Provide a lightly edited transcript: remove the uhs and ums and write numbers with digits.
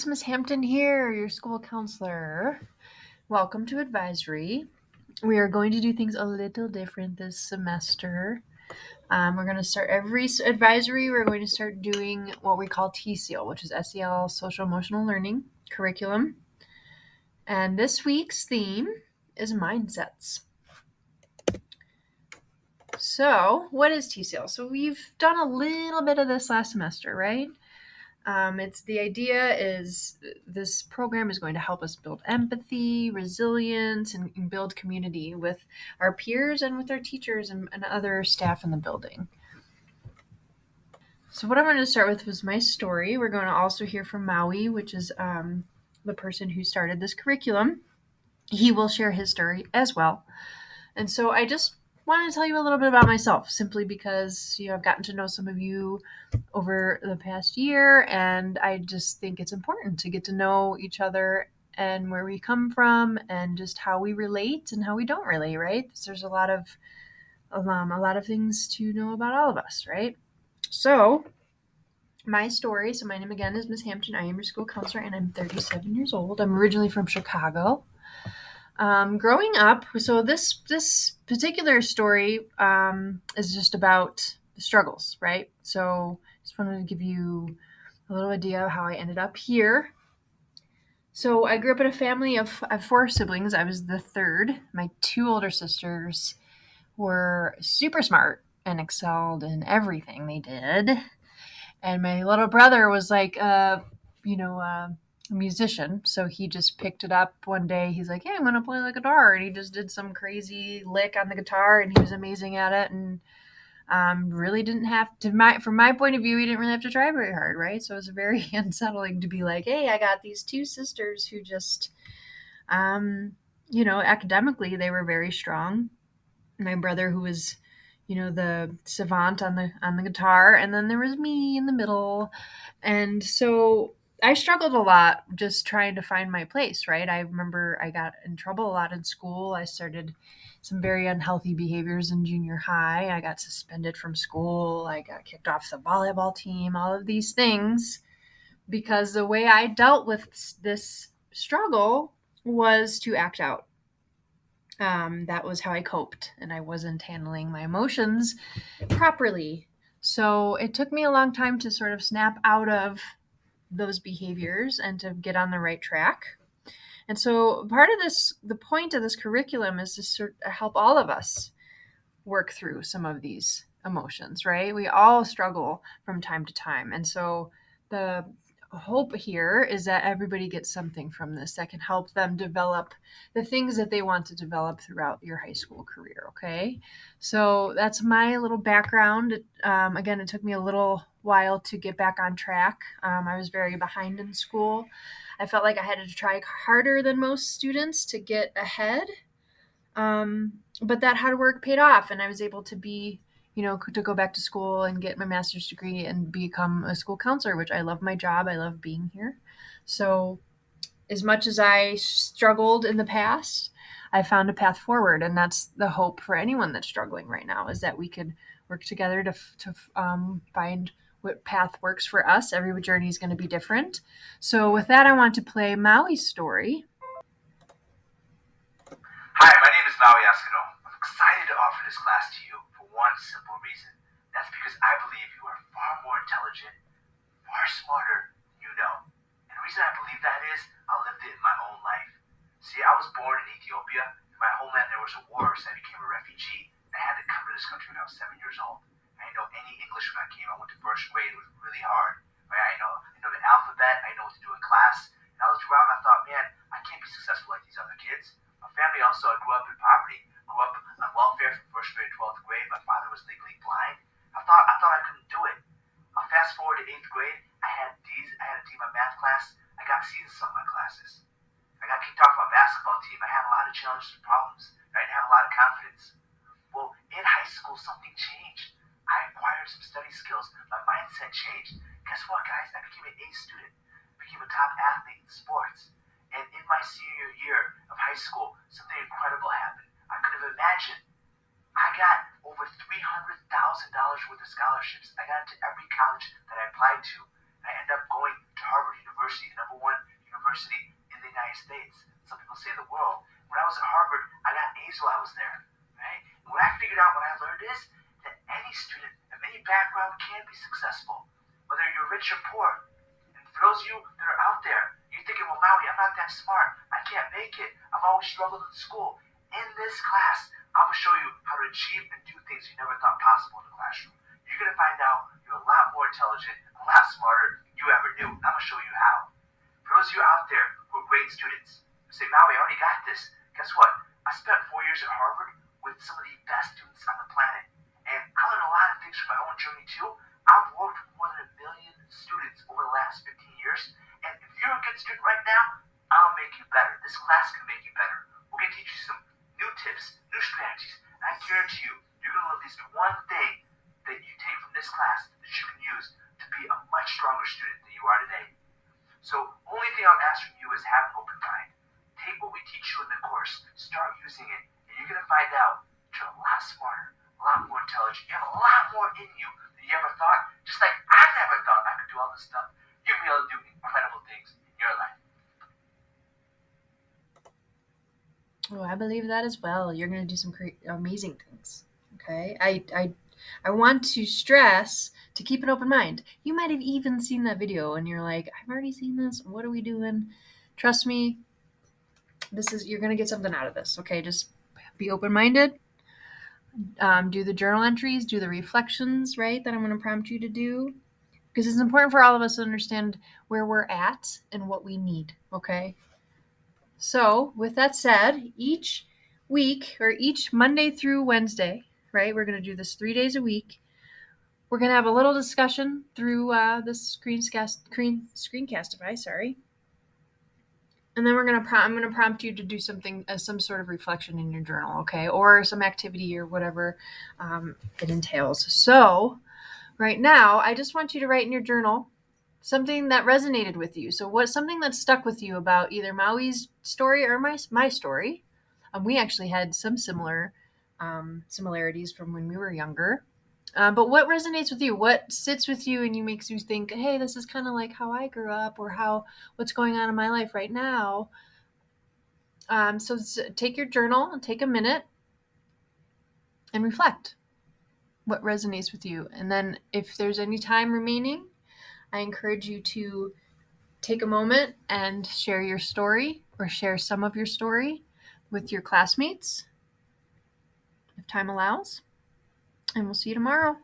is Miss Hampton here, your school counselor. Welcome to advisory. We are going to do things a little different this semester. We're going to start every advisory. We're going to start doing what we call TSEL, which is SEL, Social Emotional Learning curriculum. And this week's theme is mindsets. So, what is TSEL? So, we've done a little bit of this last semester, right? It's the idea is this program is going to help us build empathy, resilience, and build community with our peers and with our teachers and other staff in the building. So what I'm going to start with was my story. We're going to also hear from Maui, which is the person who started this curriculum. He will share his story as well. And so I just want to tell you a little bit about myself, simply because I've gotten to know some of you over the past year, and I just think it's important to get to know each other and where we come from and just how we relate and how we don't relate, right? There's a lot of things to know about all of us, right? So my story, so my name again is Miss Hampton. I am your school counselor and I'm 37 years old. I'm originally from Chicago. Growing up, so this particular story is just about the struggles, right? So just wanted to give you a little idea of how I ended up here. So I grew up in a family of 4 siblings. I was the third. My 2 older sisters were super smart and excelled in everything they did. And my little brother was like a musician. So he just picked it up one day. He's like, hey, I'm going to play the guitar. And he just did some crazy lick on the guitar and he was amazing at it. And really didn't have to, from my point of view, he didn't really have to try very hard, right? So it was very unsettling to be like, hey, I got these 2 sisters who just, academically, they were very strong. My brother, who was the savant on the guitar, and then there was me in the middle. And so I struggled a lot just trying to find my place, right? I remember I got in trouble a lot in school. I started some very unhealthy behaviors in junior high. I got suspended from school. I got kicked off the volleyball team, all of these things, because the way I dealt with this struggle was to act out. That was how I coped, and I wasn't handling my emotions properly. So it took me a long time to sort of snap out of those behaviors and to get on the right track. And so part of this, the point of this curriculum is to sort of help all of us work through some of these emotions, right? We all struggle from time to time. And so the hope here is that everybody gets something from this that can help them develop the things that they want to develop throughout your high school career. Okay. So that's my little background. Again, it took me a little while to get back on track. I was very behind in school. I felt like I had to try harder than most students to get ahead. But that hard work paid off, and I was able to to go back to school and get my master's degree and become a school counselor, which I love my job. I love being here. So as much as I struggled in the past, I found a path forward, and that's the hope for anyone that's struggling right now, is that we could work together to find what path works for us. Every journey is going to be different. So with that, I want to play Maui's story. Hi, my name is Maui Ascano. I'm excited to offer this class to you for one simple reason. That's because I believe you are far more intelligent, far smarter than you know. And the reason I believe that is I lived it in my own life. See, I was born in Ethiopia. In my homeland, there was a war, so I became a refugee. I had to come to this country when I was 7 years old. I didn't know any English when I came. I went to first grade. It was really hard. Right? I know the alphabet. I know what to do in class. And I looked around and I thought, man, I can't be successful like these other kids. My family also, I grew up in poverty. Grew up on welfare from first grade to 12th grade. My father was legally blind. I thought I couldn't do it. Fast forward to 8th grade, I had D's. I had a D in my math class. I got C's in some of my classes. I got kicked off my basketball team. I had a lot of challenges and problems. I didn't have a lot of confidence. Well, in high school, something changed. I acquired some study skills. My mindset changed. Guess what, guys? I became an A student. Became a top athlete in sports. And in my senior year of high school, something incredible happened. I could have imagined. I got over $300,000 worth of scholarships. I got into every college that I applied to. I ended up going to Harvard University, the #1 States. Some people say the world. When I was at Harvard, I got A's while I was there. Right? And what I figured out, what I learned is that any student of any background can be successful, whether you're rich or poor. And for those of you that are out there, you're thinking, well, Maui, I'm not that smart. I can't make it. I've always struggled in school. In this class, I'm going to show you how to achieve and do things you never thought possible in the classroom. You're going to find out you're a lot more intelligent, a lot smarter than you ever knew. I'm going to show you how. For those of you out there who are great students, who say, Maui, I already got this. Guess what? I spent 4 years at Harvard with some of the best students on the planet. And I learned a lot of things from my own journey, too. I've worked with more than 1 million students over the last 15 years. And if you're a good student right now, I'll make you better. This class can make you better. We're going to teach you some new tips, new strategies. And I guarantee you, you're going to learn at least one thing that you take from this class that you can use to be a much stronger student than you are today. So, only thing I'll ask from you is have an open mind. Take what we teach you in the course, start using it, and you're going to find out you're a lot smarter, a lot more intelligent. You have a lot more in you than you ever thought. Just like I never thought I could do all this stuff. You're going to be able to do incredible things in your life. Oh, I believe that as well. You're going to do some amazing things. Okay. I want to stress to keep an open mind. You might have even seen that video and you're like, I've already seen this. What are we doing? Trust me, you're going to get something out of this. Okay. Just be open-minded. Do the journal entries, do the reflections, right? That I'm going to prompt you to do. Because it's important for all of us to understand where we're at and what we need. Okay. So, with that said, each week or each Monday through Wednesday, right, we're going to do this 3 days a week. We're going to have a little discussion through this Screencastify, sorry. And then I'm going to prompt you to do something as some sort of reflection in your journal, okay, or some activity or whatever it entails. So, right now, I just want you to write in your journal something that resonated with you. So something that stuck with you about either Maui's story or my story. We actually had some similarities from when we were younger. But what resonates with you? What sits with you and makes you think, hey, this is kind of like how I grew up or what's going on in my life right now. So take your journal and take a minute and reflect what resonates with you. And then if there's any time remaining, I encourage you to take a moment and share your story or share some of your story with your classmates if time allows. And we'll see you tomorrow.